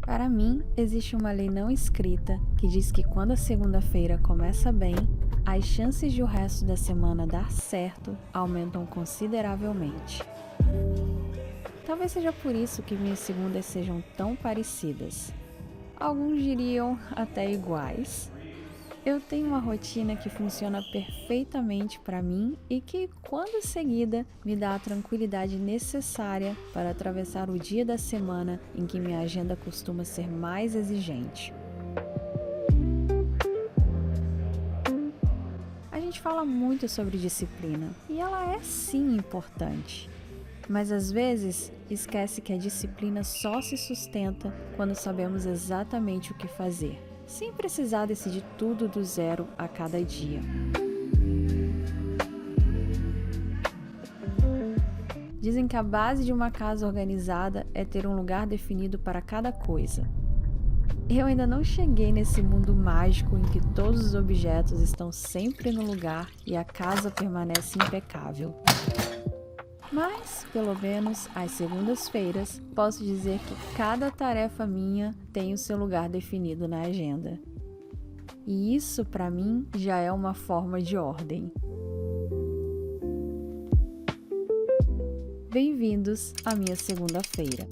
Para mim, existe uma lei não escrita que diz que quando a segunda-feira começa bem, as chances de o resto da semana dar certo aumentam consideravelmente. Talvez seja por isso que minhas segundas sejam tão parecidas. Alguns diriam até iguais. Eu tenho uma rotina que funciona perfeitamente para mim e que, quando seguida, me dá a tranquilidade necessária para atravessar o dia da semana em que minha agenda costuma ser mais exigente. A gente fala muito sobre disciplina e ela é sim importante. Mas às vezes esquece que a disciplina só se sustenta quando sabemos exatamente o que fazer, sem precisar decidir tudo do zero a cada dia. Dizem que a base de uma casa organizada é ter um lugar definido para cada coisa. Eu ainda não cheguei nesse mundo mágico em que todos os objetos estão sempre no lugar e a casa permanece impecável. Mas, pelo menos, às segundas-feiras, posso dizer que cada tarefa minha tem o seu lugar definido na agenda. E isso, para mim, já é uma forma de ordem. Bem-vindos à minha segunda-feira.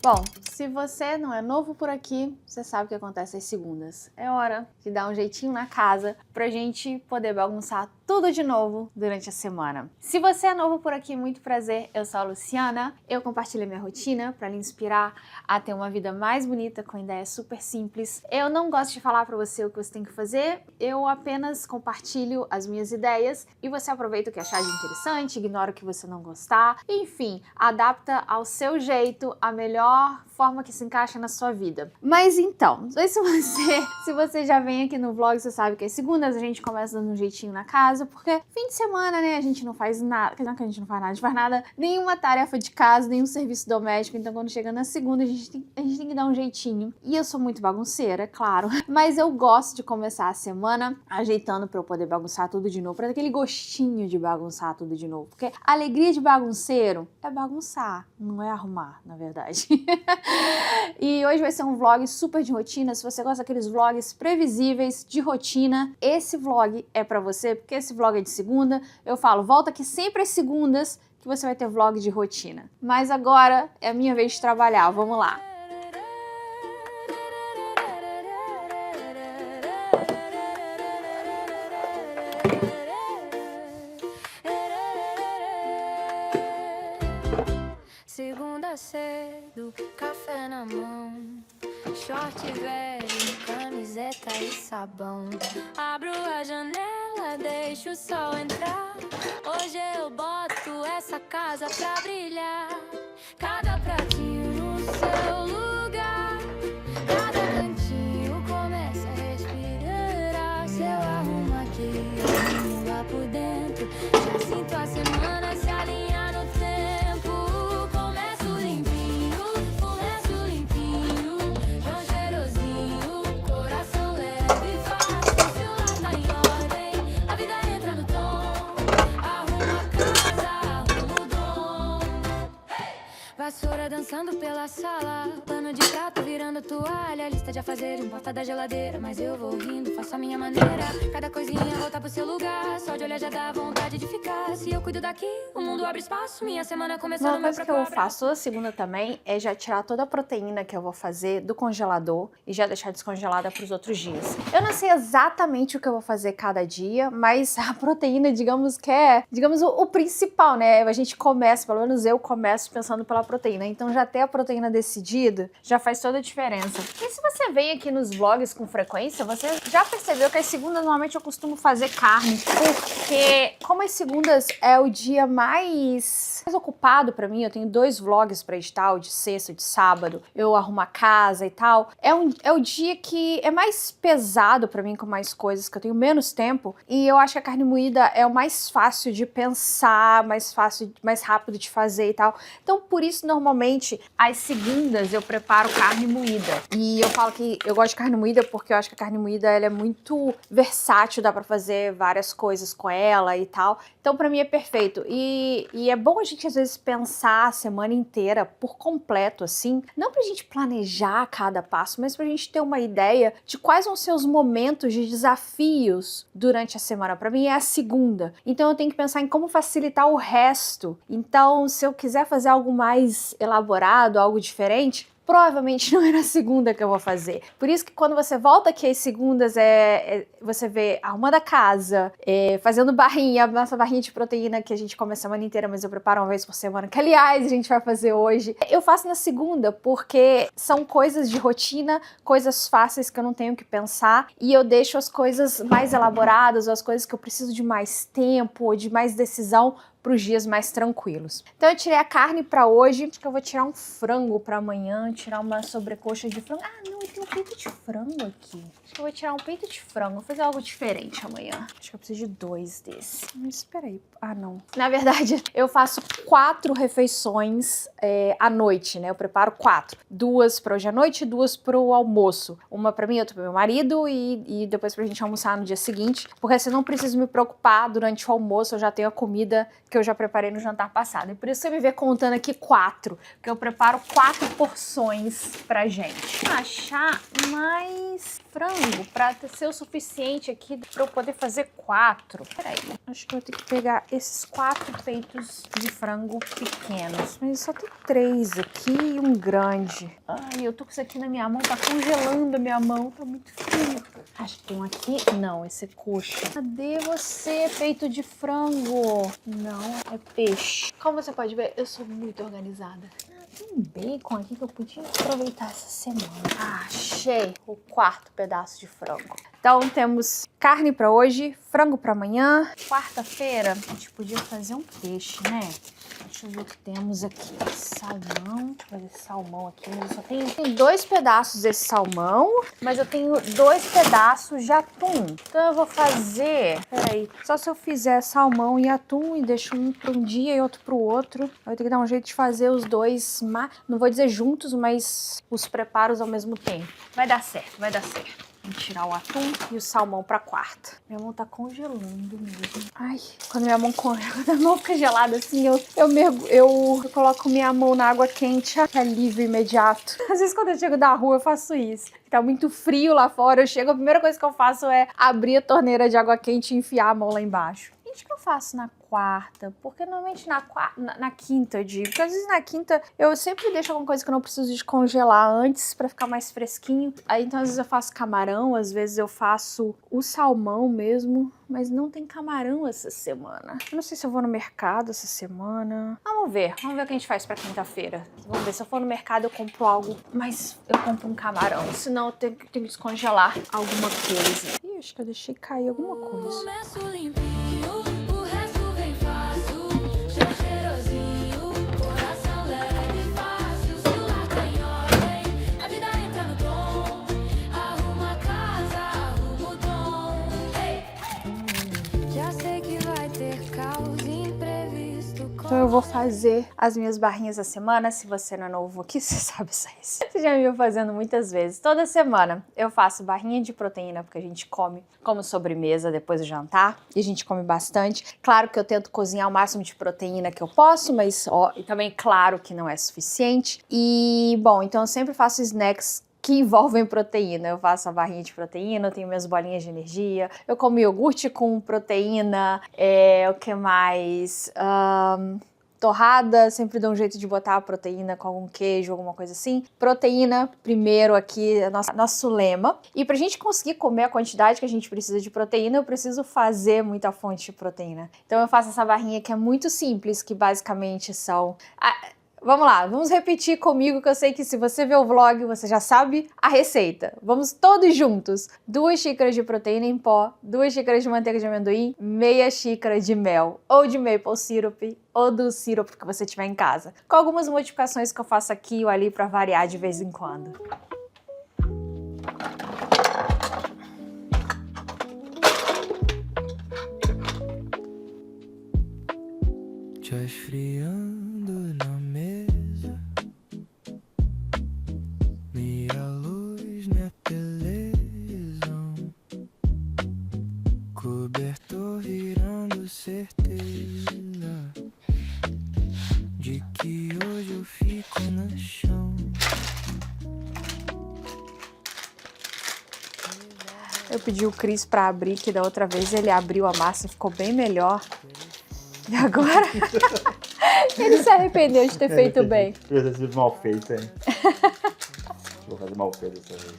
Bom, se você não é novo por aqui, você sabe o que acontece às segundas. É hora de dar um jeitinho na casa pra gente poder bagunçar tudo de novo durante a semana. Se você é novo por aqui, muito prazer, eu sou a Luciana. Eu compartilho a minha rotina para lhe inspirar a ter uma vida mais bonita com ideias super simples. Eu não gosto de falar para você o que você tem que fazer, eu apenas compartilho as minhas ideias e você aproveita o que achar de interessante, ignora o que você não gostar, enfim, adapta ao seu jeito a melhor forma que se encaixa na sua vida. Mas então, não sei se você já vem aqui no vlog, você sabe que às segundas a gente começa dando um jeitinho na casa, porque fim de semana, né, a gente não faz nada, não é que a gente não faz nada, a gente faz nada, nenhuma tarefa de casa, nenhum serviço doméstico, então quando chega na segunda a gente tem que dar um jeitinho. E eu sou muito bagunceira, claro, mas eu gosto de começar a semana ajeitando pra eu poder bagunçar tudo de novo, pra ter aquele gostinho de bagunçar tudo de novo, porque a alegria de bagunceiro é bagunçar, não é arrumar, na verdade. E hoje vai ser um vlog super de rotina. Se você gosta daqueles vlogs previsíveis de rotina, esse vlog é pra você, porque esse vlog é de segunda. Eu falo, volta aqui sempre às segundas que você vai ter vlog de rotina. Mas agora é a minha vez de trabalhar, vamos lá. Segunda cedo, café na mão, short velho, camiseta e sabão. Abro a janela, deixo o sol entrar. Hoje eu boto essa casa pra brilhar. Cada pratinho no seu lugar, cada cantinho começa a respirar. Se eu arrumo aqui, arrumo lá por dentro, já sinto a semana se alinhar no tempo. Vassoura dançando pela sala, pano de prato virando toalha, lista de afazeres, porta da geladeira, mas eu vou rindo, faço a minha maneira. Cada coisinha volta pro seu lugar, só de olhar já dá vontade de ficar. Se eu cuido daqui, o mundo abre espaço, minha semana começou no Uma meu coisa que eu faço toda segunda também é já tirar toda a proteína que eu vou fazer do congelador e já deixar descongelada para os outros dias. Eu não sei exatamente o que eu vou fazer cada dia, mas a proteína, digamos que é, o principal, né? A gente começa, pelo menos eu começo pensando pela proteína, então já ter a proteína decidida já faz toda a diferença. E se você vem aqui nos vlogs com frequência, você já percebeu que as segundas normalmente eu costumo fazer carne, porque como as segundas é o dia mais ocupado pra mim, eu tenho 2 vlogs pra editar, o de sexta, o de sábado, eu arrumo a casa e tal, é o dia que é mais pesado pra mim, com mais coisas, que eu tenho menos tempo, e eu acho que a carne moída é o mais fácil de pensar, mais fácil, mais rápido de fazer e tal, então por isso isso, normalmente, às segundas eu preparo carne moída. E eu falo que eu gosto de carne moída porque eu acho que a carne moída ela é muito versátil, dá pra fazer várias coisas com ela e tal. Então, pra mim é perfeito. E é bom a gente, às vezes, pensar a semana inteira por completo, assim. Não pra gente planejar cada passo, mas pra gente ter uma ideia de quais vão ser os momentos de desafios durante a semana. Pra mim é a segunda. Então, eu tenho que pensar em como facilitar o resto. Então, se eu quiser fazer algo mais elaborado, algo diferente, provavelmente não é na segunda que eu vou fazer. Por isso que quando você volta aqui às segundas, você vê arrumando a casa, fazendo barrinha, a nossa barrinha de proteína que a gente come a semana inteira, mas eu preparo uma vez por semana, que aliás a gente vai fazer hoje. Eu faço na segunda porque são coisas de rotina, coisas fáceis que eu não tenho que pensar, e eu deixo as coisas mais elaboradas, ou as coisas que eu preciso de mais tempo, ou de mais decisão, para os dias mais tranquilos. Então eu tirei a carne para hoje, acho que eu vou tirar um frango para amanhã, tirar uma sobrecoxa de frango. Ah, não, eu tenho um peito de frango aqui. Acho que eu vou tirar um peito de frango, vou fazer algo diferente amanhã. Acho que eu preciso de 2 desses. Mas espera aí. Ah, não. Na verdade, eu faço 4 refeições à noite, né? Eu preparo 4. 2 para hoje à noite e 2 para o almoço. Uma para mim, outra para meu marido e depois pra gente almoçar no dia seguinte. Porque assim eu não preciso me preocupar durante o almoço, eu já tenho a comida que eu já preparei no jantar passado. E por isso você me vê contando aqui 4, porque eu preparo 4 porções pra gente. Achar mais frango pra ser o suficiente aqui pra eu poder fazer 4. Peraí, acho que eu vou ter que pegar esses 4 peitos de frango pequenos. Mas só tem 3 aqui e um grande. Ai, eu tô com isso aqui na minha mão, tá congelando a minha mão, tá muito frio. Acho que tem um aqui. Não, esse é coxa. Cadê você, peito de frango? Não, é peixe. Como você pode ver, eu sou muito organizada. Tem um bacon aqui que eu podia aproveitar essa semana. Achei o 4º pedaço de frango. Então temos carne para hoje, frango para amanhã. Quarta-feira a gente podia fazer um peixe, né? Deixa eu ver o que temos aqui. Salmão. Deixa eu fazer salmão aqui. Mas eu só tenho 2 pedaços desse salmão, mas eu tenho 2 pedaços de atum. Então eu vou fazer... Peraí. Só se eu fizer salmão e atum e deixo um para um dia e outro para o outro. Eu vou ter que dar um jeito de fazer os dois, não vou dizer juntos, mas os preparos ao mesmo tempo. Vai dar certo, vai dar certo. Vou tirar o atum e o salmão pra quarta. Minha mão tá congelando mesmo. Ai, quando minha mão fica gelada assim, eu coloco minha mão na água quente, alívio imediato. Às vezes quando eu chego da rua eu faço isso. Tá muito frio lá fora, eu chego, a primeira coisa que eu faço é abrir a torneira de água quente e enfiar a mão lá embaixo. Gente, o que eu faço na quarta? Porque normalmente na quinta eu digo. Porque às vezes na quinta eu sempre deixo alguma coisa que eu não preciso descongelar antes pra ficar mais fresquinho. Aí então às vezes eu faço camarão, às vezes eu faço o salmão mesmo. Mas não tem camarão essa semana. Eu não sei se eu vou no mercado essa semana. Vamos ver o que a gente faz pra quinta-feira. Vamos ver, se eu for no mercado eu compro algo, mas eu compro um camarão. Senão eu tenho que descongelar alguma coisa. Ih, acho que eu deixei cair alguma coisa. Começo limpinho, o resto vem fácil. Chão cheirosinho, coração leve e fácil. Celular tá em ordem, a vida entra no tom. Arruma a casa, arruma o tom. Já sei que vai ter caos imprevisto. Então eu vou fazer as minhas barrinhas da semana. Se você não é novo aqui, você sabe isso aí. Você já me viu fazendo muitas vezes. Toda semana eu faço barrinha de proteína, porque a gente come como sobremesa depois do jantar. E a gente come bastante. Claro que eu tento cozinhar o máximo de proteína que eu posso, mas e também claro que não é suficiente. E, bom, então eu sempre faço snacks que envolvem proteína. Eu faço a barrinha de proteína, eu tenho minhas bolinhas de energia, eu como iogurte com proteína, o que mais? Torrada, sempre dou um jeito de botar a proteína com algum queijo, alguma coisa assim. Proteína, primeiro aqui, nosso lema. E pra gente conseguir comer a quantidade que a gente precisa de proteína, eu preciso fazer muita fonte de proteína. Então eu faço essa barrinha que é muito simples, que basicamente são... Vamos lá, vamos repetir comigo, que eu sei que se você vê o vlog, você já sabe a receita. Vamos todos juntos. 2 xícaras de proteína em pó, 2 xícaras de manteiga de amendoim, meia xícara de mel, ou de maple syrup, ou do syrup que você tiver em casa. Com algumas modificações que eu faço aqui ou ali para variar de vez em quando. Já esfriando na mesa, no chão. Eu pedi o Cris pra abrir, que da outra vez ele abriu a massa e ficou bem melhor. E agora ele se arrependeu de ter feito bem. Podia ter sido mal feito, hein? Vou fazer mal feito dessa vez.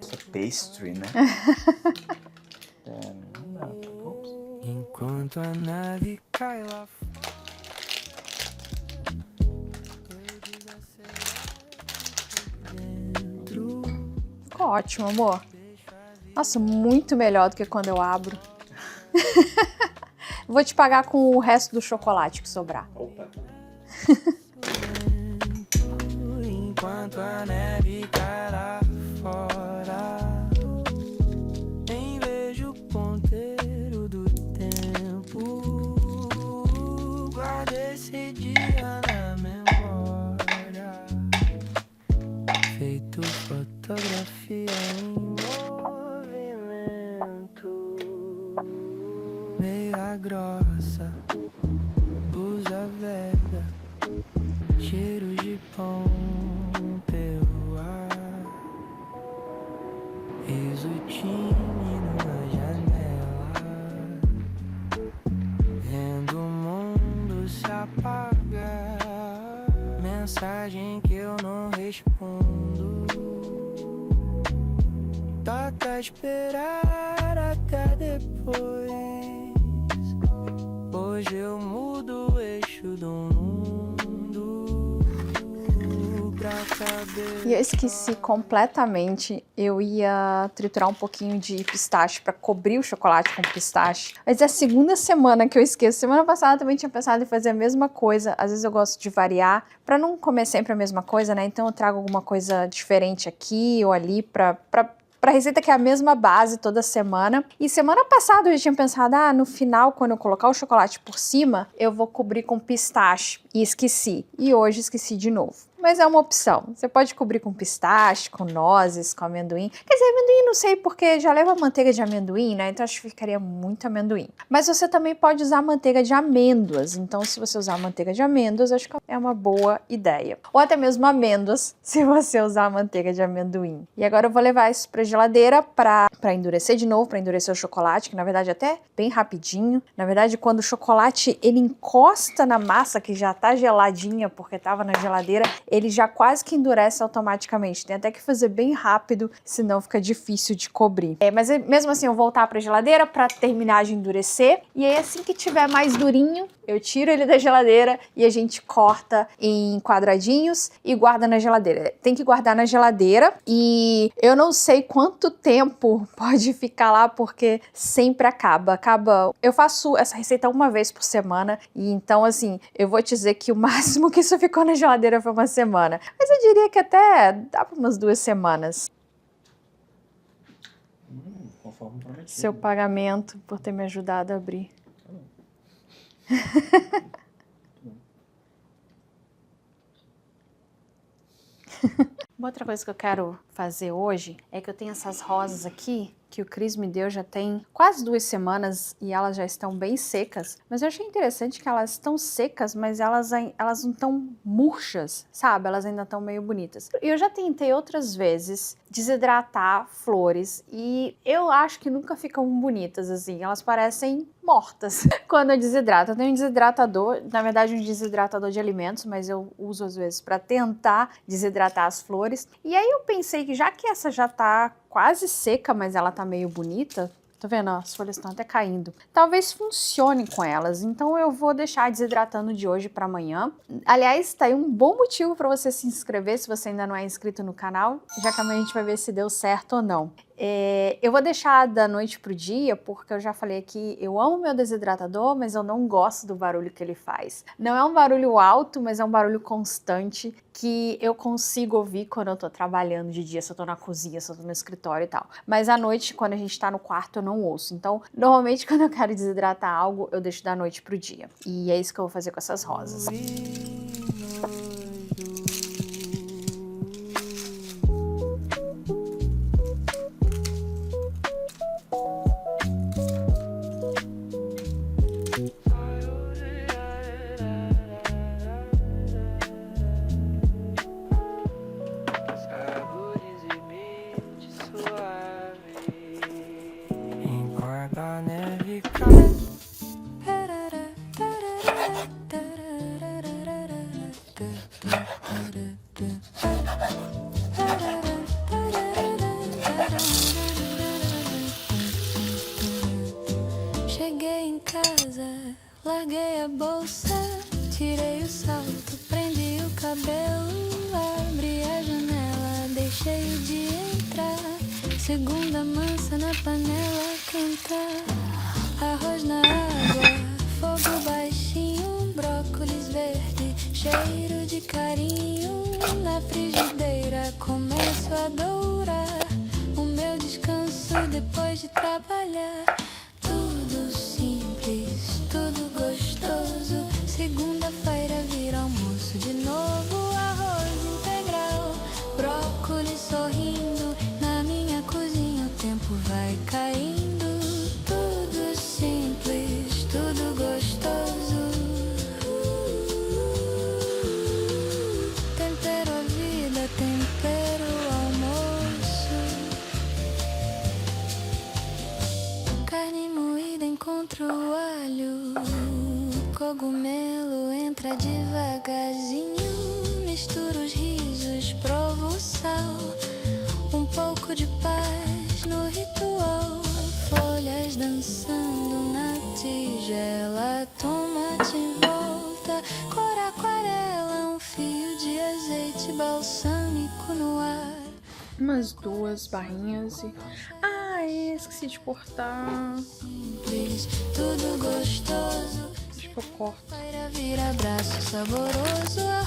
Isso é pastry, né? Enquanto a nave cai lá fora. Ficou ótimo, amor. Nossa, muito melhor do que quando eu abro. Vou te pagar com o resto do chocolate que sobrar. Opa. Enquanto a neve cai lá fora, nem vejo o ponteiro do tempo. Guarda esse dia na memória, feito fotografia em movimento. Meia grossa, blusa velha, cheiro de pão pelo ar, riso tímido na janela, vendo o mundo se apagar, mensagem que eu não respondo. Toca esperar até depois. Hoje eu mudo o eixo do mundo pra caber. E eu esqueci completamente. Eu ia triturar um pouquinho de pistache pra cobrir o chocolate com pistache. Mas é a segunda semana que eu esqueço. Semana passada eu também tinha pensado em fazer a mesma coisa. Às vezes eu gosto de variar pra não comer sempre a mesma coisa, né? Então eu trago alguma coisa diferente aqui ou ali pra receita que é a mesma base toda semana. E semana passada eu já tinha pensado, no final, quando eu colocar o chocolate por cima, eu vou cobrir com pistache. E esqueci. E hoje esqueci de novo. Mas é uma opção. Você pode cobrir com pistache, com nozes, com amendoim. Quer dizer, amendoim não sei porque já leva manteiga de amendoim, né? Então acho que ficaria muito amendoim. Mas você também pode usar manteiga de amêndoas. Então se você usar manteiga de amêndoas, acho que é uma boa ideia. Ou até mesmo amêndoas, se você usar manteiga de amendoim. E agora eu vou levar isso pra geladeira pra endurecer de novo, pra endurecer o chocolate, que na verdade é até bem rapidinho. Na verdade, quando o chocolate ele encosta na massa, que já tá geladinha porque tava na geladeira, ele já quase que endurece automaticamente. Tem até que fazer bem rápido, senão fica difícil de cobrir. Mas mesmo assim eu vou voltar pra geladeira pra terminar de endurecer. E aí assim que tiver mais durinho, eu tiro ele da geladeira e a gente corta em quadradinhos e guarda na geladeira. Tem que guardar na geladeira e eu não sei quanto tempo pode ficar lá porque sempre acaba. Eu faço essa receita uma vez por semana e então assim, eu vou te dizer que o máximo que isso ficou na geladeira foi uma semana. Mas eu diria que até dá para umas 2 semanas. Conforme prometido. Seu pagamento por ter me ajudado a abrir. Uma outra coisa que eu quero fazer hoje é que eu tenho essas rosas aqui que o Cris me deu já tem quase 2 semanas e elas já estão bem secas. Mas eu achei interessante que elas estão secas, mas elas não estão murchas, sabe? Elas ainda estão meio bonitas. Eu já tentei outras vezes desidratar flores e eu acho que nunca ficam bonitas assim. Elas parecem mortas quando eu desidrato. Eu tenho um desidratador, na verdade um desidratador de alimentos, mas eu uso às vezes para tentar desidratar as flores. E aí eu pensei que já que essa já tá quase seca, mas ela tá meio bonita, tá vendo? As folhas estão até caindo. Talvez funcione com elas, então eu vou deixar desidratando de hoje para amanhã. Aliás, tá aí um bom motivo para você se inscrever se você ainda não é inscrito no canal, já que amanhã a gente vai ver se deu certo ou não. Eu vou deixar da noite pro dia, porque eu já falei aqui, eu amo meu desidratador, mas eu não gosto do barulho que ele faz. Não é um barulho alto, mas é um barulho constante que eu consigo ouvir quando eu tô trabalhando de dia, se eu tô na cozinha, se eu tô no escritório e tal. Mas à noite, quando a gente tá no quarto, eu não ouço. Então, normalmente quando eu quero desidratar algo, eu deixo da noite pro dia. E é isso que eu vou fazer com essas rosas. vento, prendi o cabelo, abri a janela, deixei o dia entrar. Segunda mansa na panela, cantar. Arroz na água, fogo baixinho, brócolis verde, cheiro de carinho. Na frigideira começo a dourar o meu descanso depois de trabalhar. Tudo simples, tudo gostoso. Segunda-feira vira almoço de novo. Arroz integral, brócolis sorrindo. Na minha cozinha o tempo vai caindo. Tudo simples, tudo gostoso. Tempero a vida, tempero o almoço. Carne moída encontra o alho. Cogumelo entra devagarzinho. Misturo os risos, provo o sal. Um pouco de paz no ritual. Folhas dançando na tigela. Tomate em volta, cor aquarela. Um fio de azeite balsâmico no ar. Umas 2 barrinhas e... esqueci de cortar. Simples, tudo gostoso. Acho que eu corto. Vira abraço saboroso.